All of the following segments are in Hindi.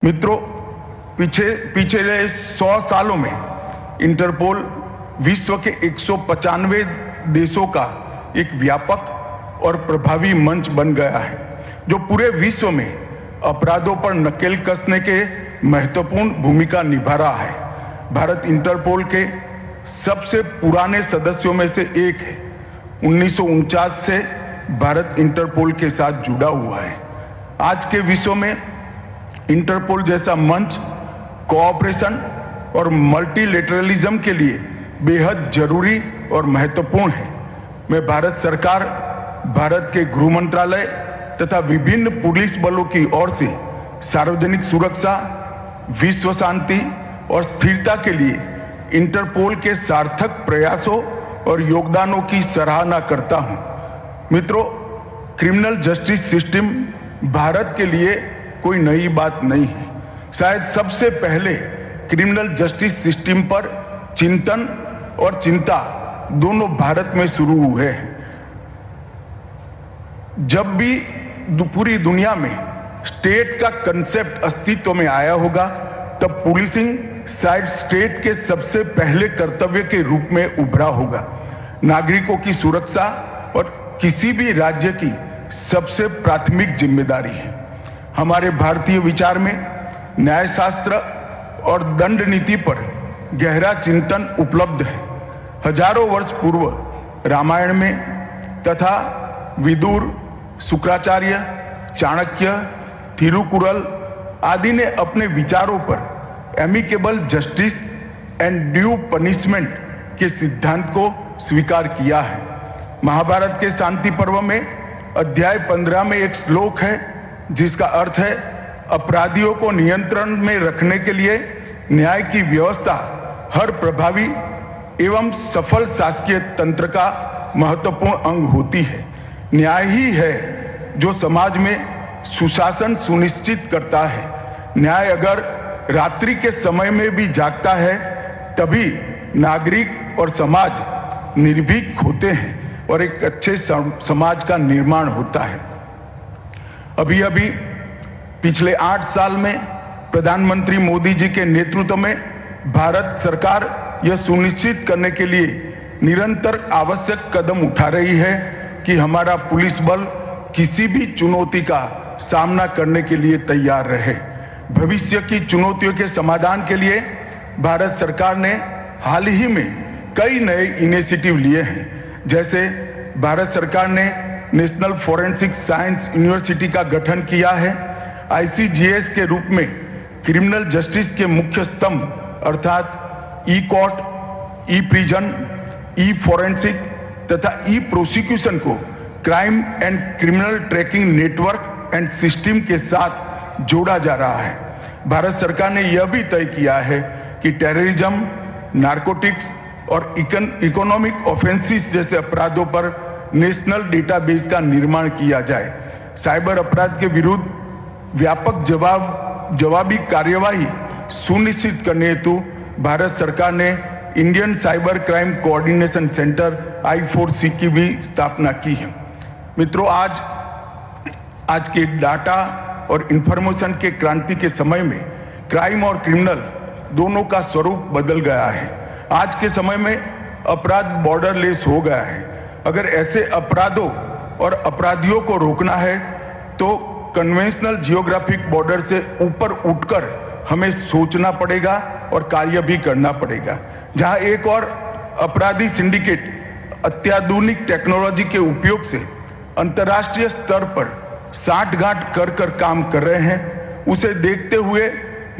मित्रों, पिछले 100 सालों में इंटरपोल विश्व के 195 देशों का एक व्यापक और प्रभावी मंच बन गया है, जो पूरे विश्व में अपराधों पर नकेल कसने के महत्वपूर्ण भूमिका निभा रहा है। भारत इंटरपोल के सबसे पुराने सदस्यों में से एक है। 1949 से भारत इंटरपोल के साथ जुड़ा हुआ है। आज के विश्व में इंटरपोल जैसा मंच कोऑपरेशन और मल्टीलेटरलिज्म के लिए बेहद जरूरी और महत्वपूर्ण है। मैं भारत सरकार, भारत के गृह मंत्रालय तथा विभिन्न पुलिस बलों की ओर से सार्वजनिक सुरक्षा, विश्व शांति और स्थिरता के लिए इंटरपोल के सार्थक प्रयासों और योगदानों की सराहना करता हूं। मित्रों, क्रिमिनल जस्टिस सिस्टम भारत के लिए कोई नई बात नहीं है। शायद सबसे पहले क्रिमिनल जस्टिस सिस्टम पर चिंतन और चिंता दोनों भारत में शुरू हुए हैं। जब भी पूरी दुनिया में स्टेट का कंसेप्ट अस्तित्व में आया होगा, तब पुलिसिंग शायद स्टेट के सबसे पहले कर्तव्य के रूप में उभरा होगा। नागरिकों की सुरक्षा और किसी भी राज्य की सबसे प्राथमिक जिम्मेदारी है। हमारे भारतीय विचार में न्यायशास्त्र और दंड नीति पर गहरा चिंतन उपलब्ध है। हजारों वर्ष पूर्व रामायण में तथा विदुर, शुक्राचार्य, चाणक्य, थिरुकुरल आदि ने अपने विचारों पर amicable justice and due punishment के सिद्धांत को स्वीकार किया है। महाभारत के शांति पर्व में अध्याय 15 में एक श्लोक है जिसका अर्थ है, अपराधियों को नियंत्रण में रखने के लिए न्याय की व्यवस्था हर प्रभावी एवं सफल शासकीय तंत्र का महत्वपूर्ण अंग होती है। न्याय ही है जो समाज में सुशासन सुनिश्चित करता है। न्याय अगर रात्रि के समय में भी जागता है, तभी नागरिक और समाज निर्भीक होते हैं और एक अच्छे समाज का निर्माण होता है। अभी पिछले 8 साल में प्रधानमंत्री मोदी जी के नेतृत्व में भारत सरकार यह सुनिश्चित करने के लिए निरंतर आवश्यक कदम उठा रही है कि हमारा पुलिस बल किसी भी चुनौती का सामना करने के लिए तैयार रहे। भविष्य की चुनौतियों के समाधान के लिए भारत सरकार ने हाल ही में कई नए इनिशिएटिव लिए हैं। जैसे भारत सरकार ने नेशनल फॉरेंसिक साइंस यूनिवर्सिटी का गठन किया है। ICGS के रूप में क्रिमिनल जस्टिस के मुख्य स्तंभ अर्थात ई कोर्ट, ई प्रिजन, ई फॉरेंसिक तथा ई प्रोसिक्यूशन को crime and criminal tracking network and system के साथ जोड़ा जा रहा है। भारत सरकार ने यह भी तय किया है कि टेररिज्म, नारकोटिक्स और इकोनॉमिक ऑफेंसेस जैसे अपराधों पर नेशनल डेटाबेस का निर्माण किया जाए। साइबर अपराध के विरुद्ध व्यापक जवाबी कार्यवाही सुनिश्चित करने हेतु भारत सरकार ने Indian cyber crime coordination centre I4C की भी स्थापना की है। मित्रों, आज के डाटा और इंफॉर्मेशन के क्रांति के समय में क्राइम और क्रिमिनल दोनों का स्वरूप बदल गया है। आज के समय में अपराध बॉर्डरलेस हो गया है। अगर ऐसे अपराधों और अपराधियों को रोकना है तो कन्वेंशनल जियोग्राफिक बॉर्डर से ऊपर उठकर हमें सोचना पड़ेगा और कार्य भी करना पड़ेगा। जहां एक और अपराधी सिंडिकेट अत्याधुनिक टेक्नोलॉजी के उपयोग से अंतर्राष्ट्रीय स्तर पर साठगांठ कर काम कर रहे हैं, उसे देखते हुए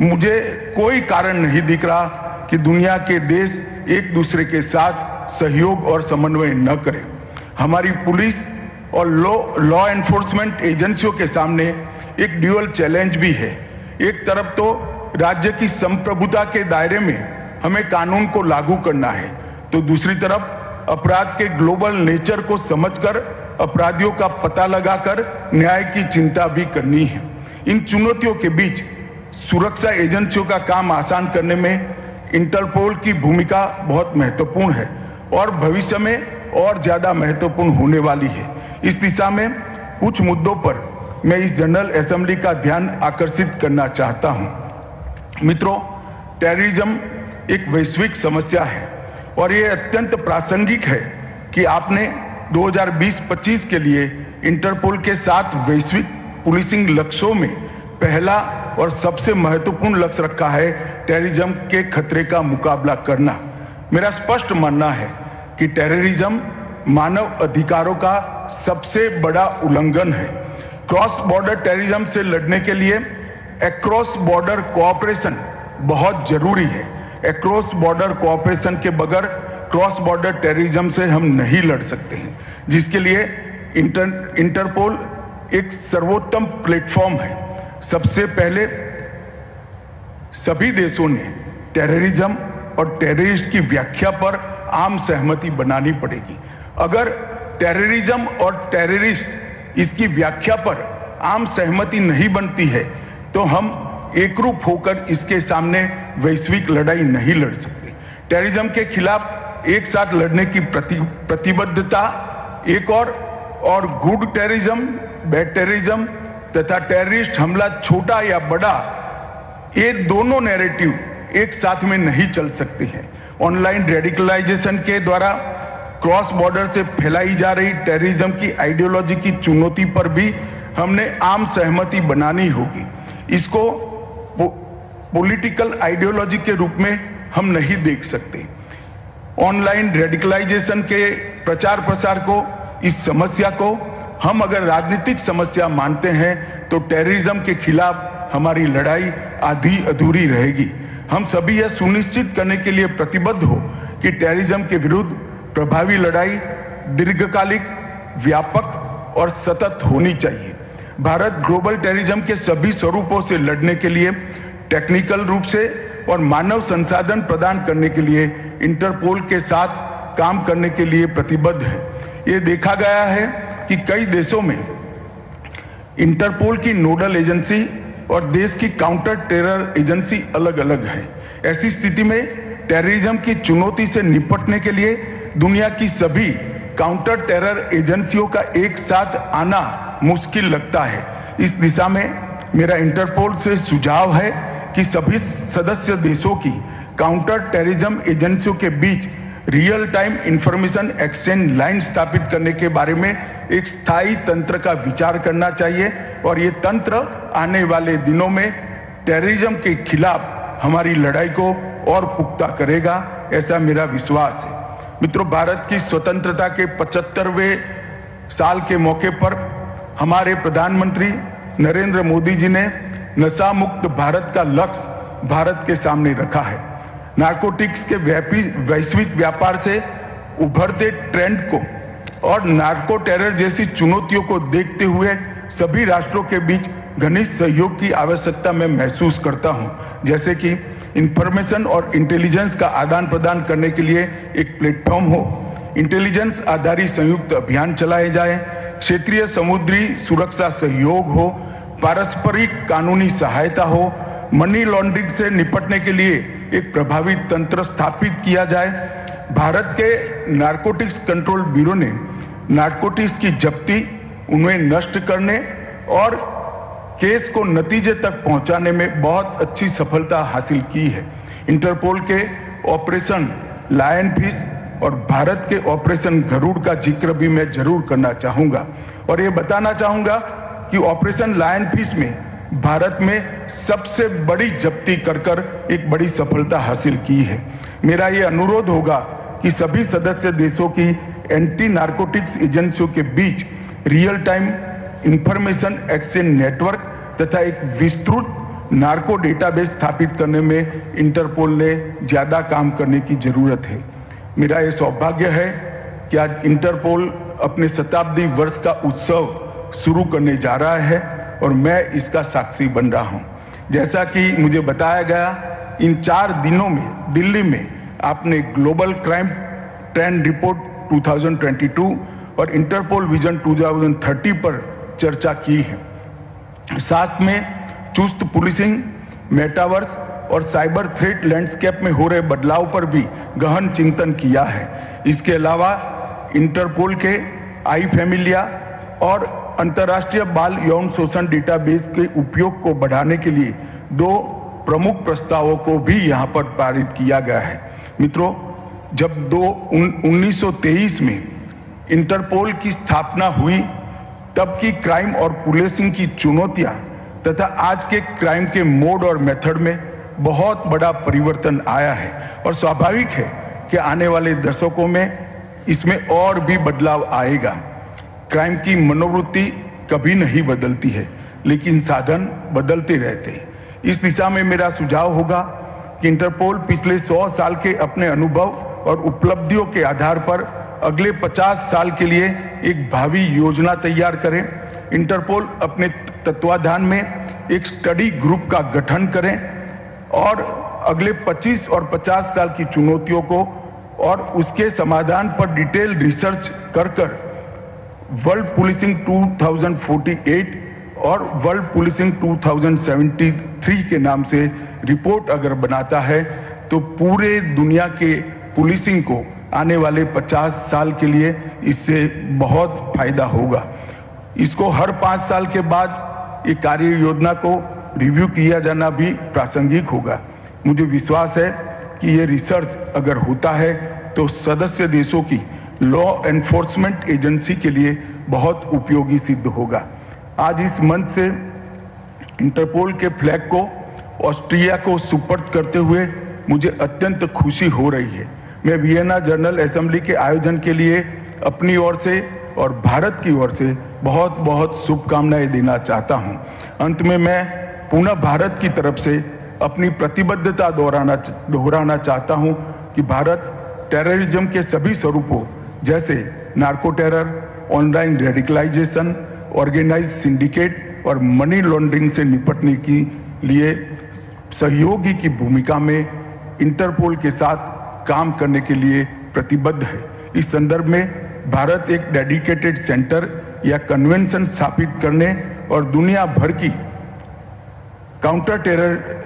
मुझे कोई कारण नहीं दिख रहा कि दुनिया के देश एक दूसरे के साथ सहयोग और समन्वय न करें। हमारी पुलिस और लॉ एनफोर्समेंट एजेंसियों के सामने एक ड्यूअल चैलेंज भी है। एक तरफ तो राज्य की संप्रभुता के दायरे में हमें कानून को लागू करना है, तो दूसरी तरफ अपराध के ग्लोबल नेचर को समझकर अपराधियों का पता लगाकर न्याय की चिंता भी करनी है। इन चुनौतियों के बीच सुरक्षा एजेंसियों का काम आसान करने में इंटरपोल की भूमिका बहुत महत्वपूर्ण है और भविष्य में और ज्यादा महत्वपूर्ण होने वाली है। इस दिशा में कुछ मुद्दों पर मैं इस जनरल असेंबली का ध्यान आकर्षित करना चाहता हूं। मित्रों, टेररिज्म एक वैश्विक समस्या है और ये अत्यंत प्रासंगिक है कि आपने 2020-25 के लिए इंटरपोल के 7 वैश्विक पुलिसिंग लक्ष्यों में पहला और सबसे महत्वपूर्ण लक्ष्य रखा है टेररिज्म के खतरे का मुकाबला करना। मेरा स्पष्ट मानना है कि टेररिज्म मानव अधिकारों का सबसे बड़ा उल्लंघन है। क्रॉस बॉर्डर टेररिज्म से लड़ने के लिए अक्रॉस बॉर्डर कोऑपरेशन बहुत जरूरी है। अक्रॉस बॉर्डर कोऑपरेशन के बगैर क्रॉस बॉर्डर टेररिज्म से हम नहीं लड़ सकते हैं, जिसके लिए इंटरपोल एक सर्वोत्तम प्लेटफॉर्म है। सबसे पहले सभी देशों ने टेररिज्म और टेररिस्ट की व्याख्या पर आम सहमति बनानी पड़ेगी। अगर टेररिज्म और टेररिस्ट इसकी व्याख्या पर आम सहमति नहीं बनती है तो हम एकरूप होकर इसके सामने वैश्विक लड़ाई नहीं लड़ सकते। टेररिज्म के खिलाफ एक साथ लड़ने की प्रतिबद्धता एक और गुड टेररिज्म, बैड टेररिज्म तथा टेररिस्ट हमला छोटा या बड़ा, ये दोनों नैरेटिव एक साथ में नहीं चल सकते हैं। ऑनलाइन रेडिकलाइजेशन के द्वारा क्रॉस बॉर्डर से फैलाई जा रही टेररिज्म की आइडियोलॉजी की चुनौती पर भी हमने आम सहमति बनानी होगी। इसको पॉलिटिकल आइडियोलॉजी के रूप में हम नहीं देख सकते। ऑनलाइन रेडिकलाइजेशन के प्रचार प्रसार को, इस समस्या को हम अगर राजनीतिक समस्या मानते हैं तो टेररिज्म के खिलाफ हमारी लड़ाई आधी अधूरी रहेगी। हम सभी यह सुनिश्चित करने के लिए प्रतिबद्ध हो कि टेररिज्म के विरुद्ध प्रभावी लड़ाई दीर्घकालिक, व्यापक और सतत होनी चाहिए। भारत ग्लोबल टेररिज्म के सभी स्वरूपों से लड़ने के लिए टेक्निकल रूप से और मानव संसाधन प्रदान करने के लिए इंटरपोल के साथ काम करने के लिए प्रतिबद्ध है। ये देखा गया है कि कई देशों में इंटरपोल की नोडल एजेंसी और देश की काउंटर टेरर एजेंसी अलग अलग है। ऐसी स्थिति में टेररिज्म की चुनौती से निपटने के लिए दुनिया की सभी काउंटर टेरर एजेंसियों का एक साथ आना मुश्किल लगता है। इस दिशा में मेरा इंटरपोल से सुझाव है कि सभी सदस्य देशों की काउंटर टेररिज्म एजेंसियों के बीच real time information exchange line स्थापित करने के बारे में एक स्थायी तंत्र का विचार करना चाहिए और ये तंत्र आने वाले दिनों में टेररिज्म के खिलाफ हमारी लड़ाई को और पुख्ता करेगा, ऐसा मेरा विश्वास है। मित्रों, भारत की स्वतंत्रता के 75वें साल के मौके पर हमारे प्रधानमंत्री नरेंद्र मोदी जी ने नशा मुक्त भारत का लक्ष्य भारत के सामने रखा है। नारकोटिक्स के वैश्विक व्यापार से उभरते ट्रेंड को और नार्को टेरर जैसी चुनौतियों को देखते हुए सभी राष्ट्रों के बीच घनिष्ठ सहयोग की आवश्यकता मैं महसूस करता हूं, जैसे कि इंफॉर्मेशन और इंटेलिजेंस का आदान प्रदान करने के लिए एक प्लेटफॉर्म हो, इंटेलिजेंस आधारित संयुक्त अभियान चलाए जाए, क्षेत्रीय समुद्री सुरक्षा सहयोग हो, पारस्परिक कानूनी सहायता हो, मनी लॉन्ड्रिंग से निपटने के लिए एक प्रभावी तंत्र स्थापित किया जाए। भारत के नारकोटिक्स कंट्रोल ब्यूरो ने नारकोटिक्स की जब्ती, उन्हें नष्ट करने और केस को नतीजे तक पहुंचाने में बहुत अच्छी सफलता हासिल की है। इंटरपोल के ऑपरेशन लायन फिश और भारत के ऑपरेशन गरुड़ का जिक्र भी मैं जरूर करना चाहूंगा और ये बताना चाहूंगा कि ऑपरेशन लायन फिश में भारत में सबसे बड़ी जब्ती कर एक बड़ी सफलता हासिल की है। मेरा ये अनुरोध होगा कि सभी सदस्य देशों की एंटी नारकोटिक्स एजेंसियों के बीच real time information exchange network तथा एक विस्तृत नार्को डेटाबेस स्थापित करने में इंटरपोल ने ज्यादा काम करने की जरूरत है। मेरा ये सौभाग्य है कि आज इंटरपोल अपने शताब्दी वर्ष का उत्सव शुरू करने जा रहा है और मैं इसका साक्षी बन रहा हूं। जैसा कि मुझे बताया गया, इन 4 दिनों में दिल्ली में आपने ग्लोबल क्राइम ट्रेंड रिपोर्ट 2022 और इंटरपोल विजन 2030 पर चर्चा की है। साथ में चुस्त पुलिसिंग, मेटावर्स और साइबर थ्रेट लैंडस्केप में हो रहे बदलाव पर भी गहन चिंतन किया है। इसके अलावा इंटरपोल के आई फैमिलिया और अंतर्राष्ट्रीय बाल यौन शोषण डेटाबेस के उपयोग को बढ़ाने के लिए 2 प्रमुख प्रस्तावों को भी यहां पर पारित किया गया है। मित्रों, जब 1923 में इंटरपोल की स्थापना हुई, तब की क्राइम और पुलिसिंग की चुनौतियां तथा आज के क्राइम के मोड और मेथड में बहुत बड़ा परिवर्तन आया है और स्वाभाविक है कि आने वाले दशकों में इसमें और भी बदलाव आएगा। क्राइम की मनोवृत्ति कभी नहीं बदलती है, लेकिन साधन बदलते रहते हैं। इस दिशा में मेरा सुझाव होगा कि इंटरपोल पिछले 100 साल के अपने अनुभव और उपलब्धियों के आधार पर अगले 50 साल के लिए एक भावी योजना तैयार करें। इंटरपोल अपने तत्वाधान में एक स्टडी ग्रुप का गठन करें और अगले 25 और 50 साल की चुनौतियों को और उसके समाधान पर डिटेल रिसर्च कर वर्ल्ड पुलिसिंग 2048 और वर्ल्ड पुलिसिंग 2073 के नाम से रिपोर्ट अगर बनाता है, तो पूरे दुनिया के पुलिसिंग को आने वाले 50 साल के लिए इससे बहुत फायदा होगा। इसको हर 5 साल के बाद ये कार्य योजना को रिव्यू किया जाना भी प्रासंगिक होगा। मुझे विश्वास है कि ये रिसर्च अगर होता है तो सदस्य देशों की लॉ एनफोर्समेंट एजेंसी के लिए बहुत उपयोगी सिद्ध होगा। आज इस मंच से इंटरपोल के फ्लैग को ऑस्ट्रिया को सुपर्द करते हुए मुझे अत्यंत खुशी हो रही है। मैं वियना जनरल असेंबली के आयोजन के लिए अपनी ओर से और भारत की ओर से बहुत बहुत शुभकामनाएं देना चाहता हूं। अंत में मैं पुनः भारत की तरफ से अपनी प्रतिबद्धता दोहराना चाहता हूं कि भारत टेररिज्म के सभी स्वरूपों जैसे narco terror, online radicalisation, organise syndicate और मनी लॉन्ड्रिंग से निपटने के लिए सहयोगी की भूमिका में इंटरपोल के साथ काम करने के लिए प्रतिबद्ध है। इस संदर्भ में भारत एक डेडिकेटेड सेंटर या कन्वेंशन स्थापित करने और दुनिया भर की काउंटर टेरर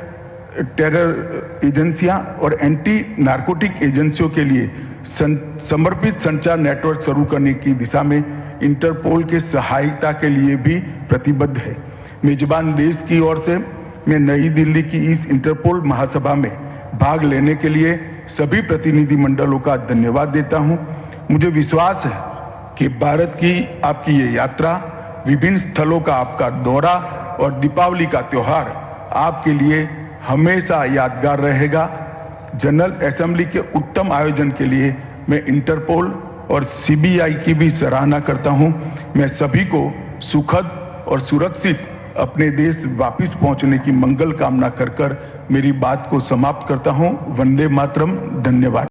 एजेंसियां और एंटी नार्कोटिक एजेंसियों के लिए समर्पित संचार नेटवर्क शुरू करने की दिशा में इंटरपोल के सहायता के लिए भी प्रतिबद्ध है। मेजबान देश की ओर से मैं नई दिल्ली की इस इंटरपोल महासभा में भाग लेने के लिए सभी प्रतिनिधि मंडलों का धन्यवाद देता हूं। मुझे विश्वास है कि भारत की आपकी ये यात्रा, विभिन्न स्थलों का आपका दौरा और दीपावली का त्योहार आपके लिए हमेशा यादगार रहेगा। जनरल असेंबली के उत्तम आयोजन के लिए मैं इंटरपोल और सीबीआई की भी सराहना करता हूं। मैं सभी को सुखद और सुरक्षित अपने देश वापस पहुंचने की मंगल कामना कर मेरी बात को समाप्त करता हूं। वंदे मातरम। धन्यवाद।